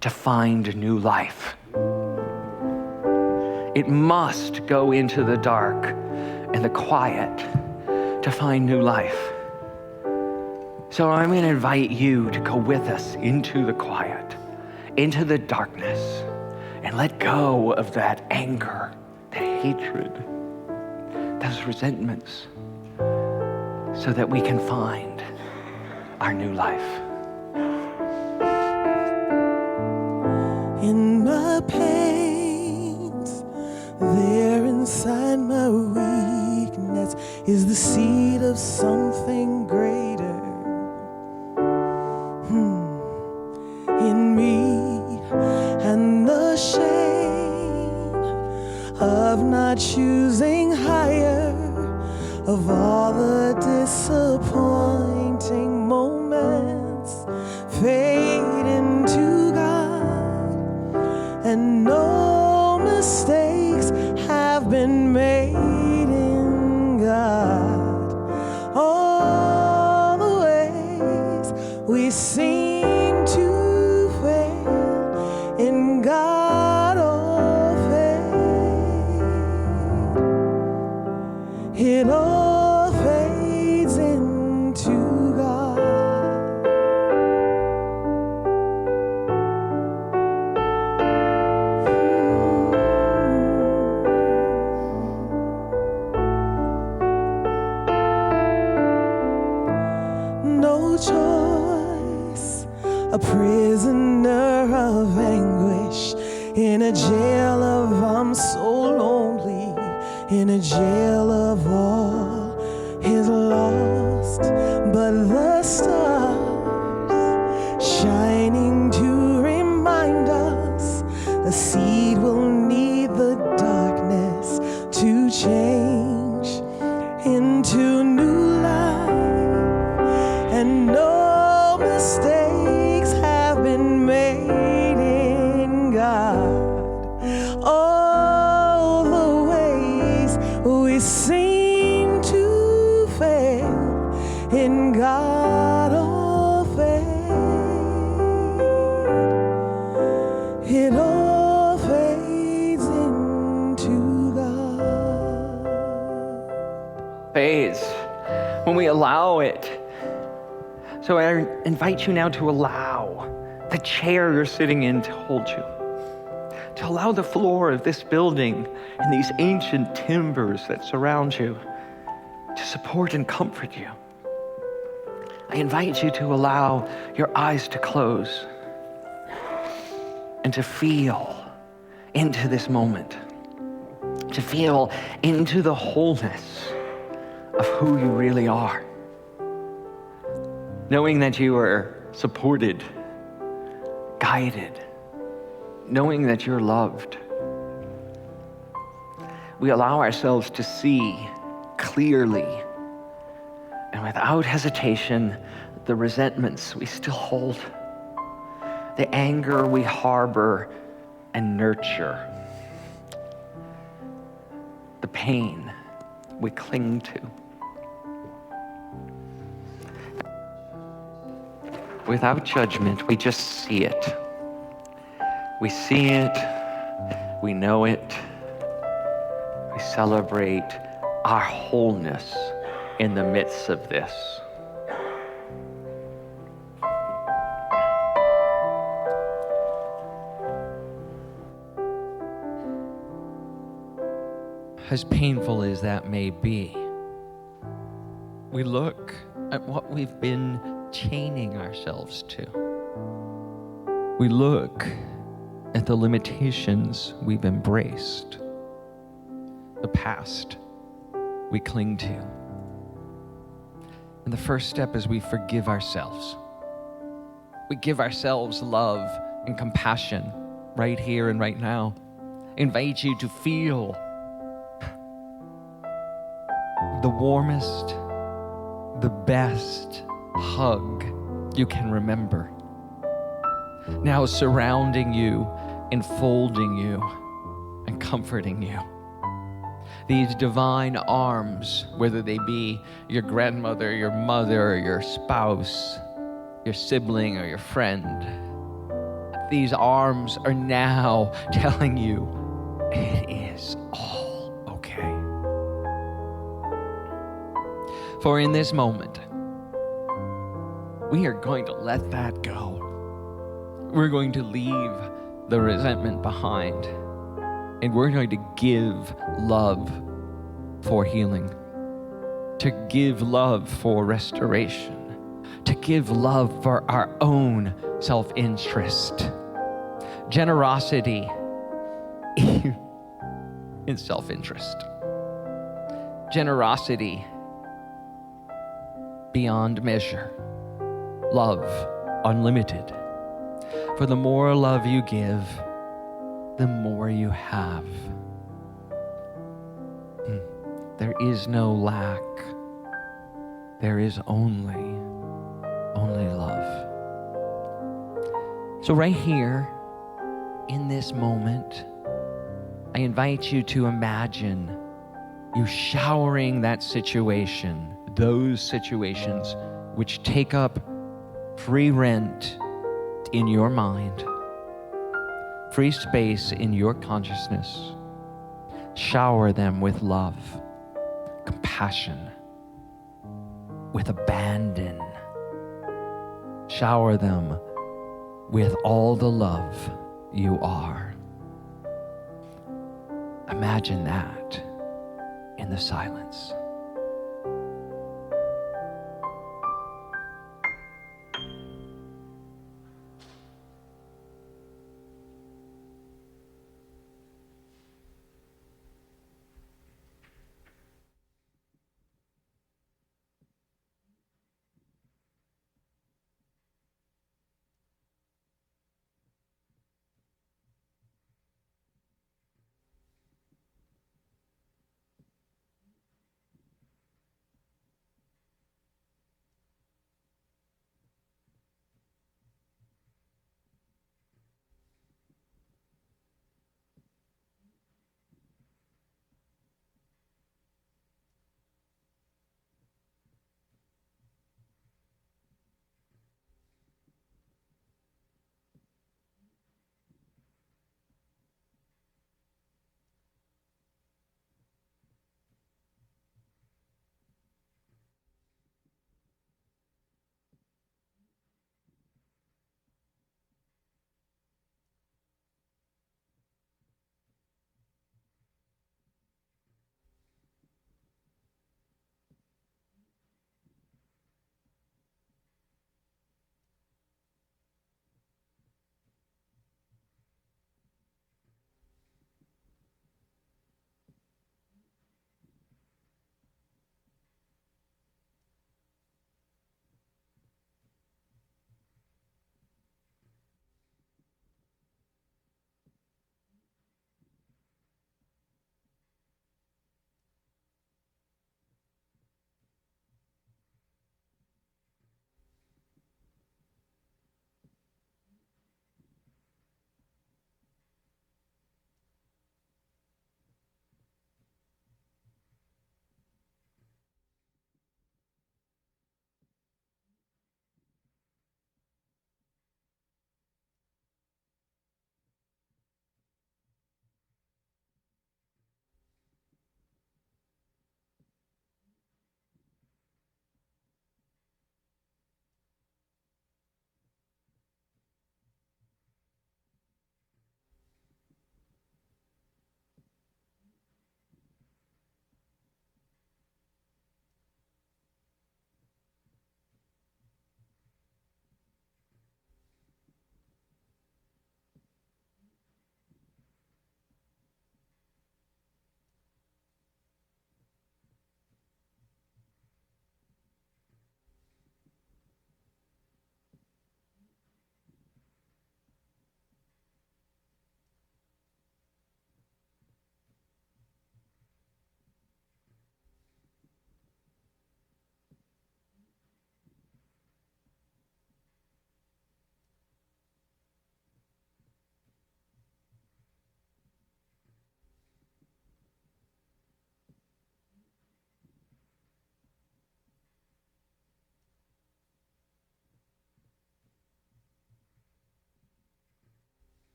to find new life. It must go into the dark and the quiet to find new life. So I'm going to invite you to go with us into the quiet, into the darkness, and let go of that anger, that hatred, those resentments, so that we can find our new life. In my pains, there inside my weakness is the seed of something greater. In me, and the shame of not choosing higher, of all the disappointing moments fade into God, and no mistakes have been made in God. All the ways we seem to fail in God, all fade. It all fades into God. No choice, a prisoner of anguish, in a jail of I'm so lonely, in a jail of all is lost, but the stars shining to remind us the seed will need the darkness to change into new life, and no mistakes have been made in God. All the ways we seem to fail in God, all fade. It all fades into God. Fades when we allow it. So I invite you now to allow the chair you're sitting in to hold you, to allow the floor of this building and these ancient timbers that surround you to support and comfort you. I invite you to allow your eyes to close and to feel into this moment, to feel into the wholeness of who you really are, knowing that you are supported, guided, knowing that you're loved. We allow ourselves to see clearly and without hesitation the resentments we still hold, the anger we harbor and nurture, the pain we cling to. Without judgment, we just see it. We see it, we know it, we celebrate our wholeness in the midst of this. As painful as that may be, we look at what we've been chaining ourselves to. We look at the limitations we've embraced, the past we cling to. And the first step is we forgive ourselves. We give ourselves love and compassion right here and right now. I invite you to feel the warmest, the best hug you can remember, now surrounding you, enfolding you, and comforting you. These divine arms, whether they be your grandmother, your mother, your spouse, your sibling, or your friend, These arms are now telling you it is all okay. For in this moment, we are going to let that go. We're going to leave the resentment behind, and we're going to give love for healing, to give love for restoration, to give love for our own self-interest. Generosity is self-interest. Generosity beyond measure. Love unlimited. For the more love you give, the more you have. There is no lack. There is only love. So right here, in this moment, I invite you to imagine you showering that situation, those situations which take up free rent in your mind, free space in your consciousness. Shower them with love, compassion, with abandon. Shower them with all the love you are. Imagine that in the silence.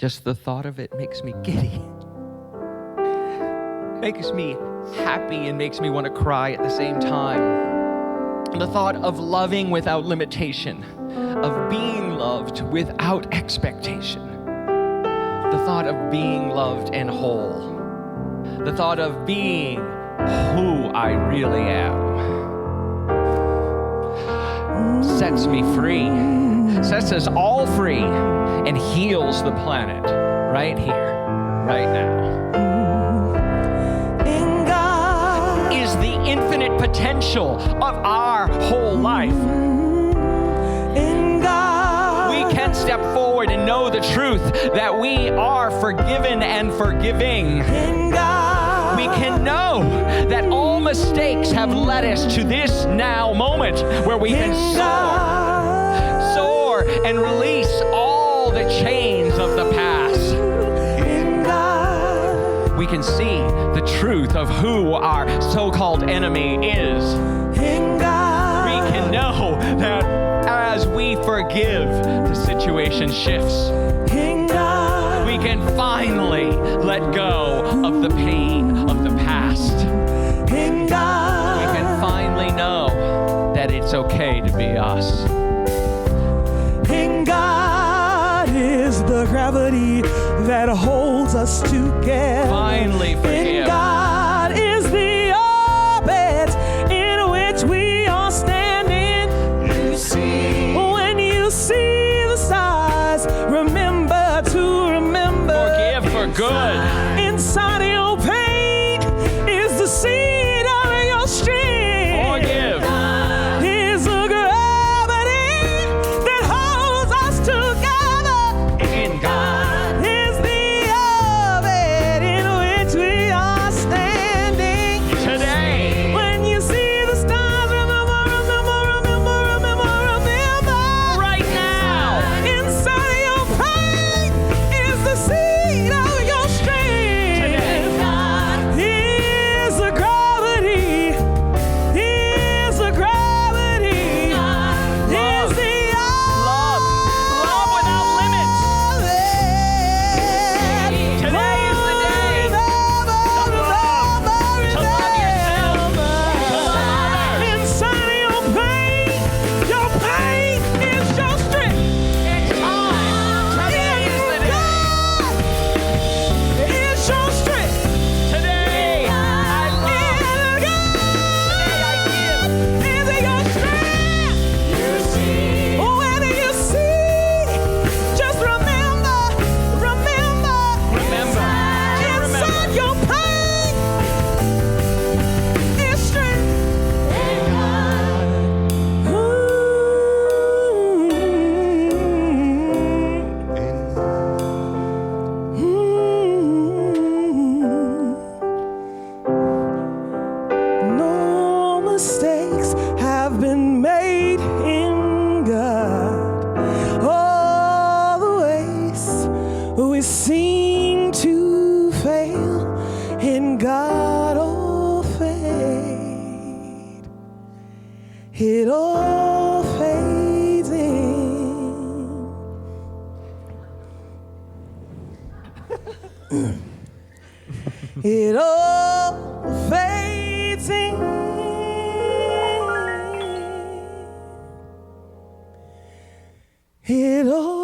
Just the thought of it makes me giddy. Makes me happy and makes me want to cry at the same time. The thought of loving without limitation, of being loved without expectation. The thought of being loved and whole. The thought of being who I really am. Sets me free, sets us all free, and heals the planet right here, right now. In God Is the infinite potential of our whole life. In God We can step forward and know the truth that we are forgiven and forgiving. In God We can know that all mistakes have led us to this now moment where we can soar and release all the chains of the past. In God We can see the truth of who our so-called enemy is. In God We can know that as we forgive, the situation shifts. In God We can finally let go of the pain of the past. In God We can finally know that it's okay to be us. In God is the gravity that holds us together. Finally In forgive. God is the orbit in which we are standing. You see, when you see the stars, remember to remember. Forgive for good. Inside of your pain is the seed of your strength. Forgive. Is the gravity that holds us together. In God. Is the orbit in which we are standing. Today. When you see the stars, remember, remember, remember, remember, remember. Right now. Inside of your pain is the seed of your strength. Today. Is the gravity. Is the gravity. Is the Love. Love without limits. Today is the day to love yourself, to love others. Inside of your pain is your strength. It's time. Today is the day. It's your strength. Today I love. Today I give. Is it your strength? You see. When you see, just remember. Remember. Inside your pain is strength. No mistakes have been made in God. All the ways we seem to fail in God all fade. It all fades in. It all fades in. It all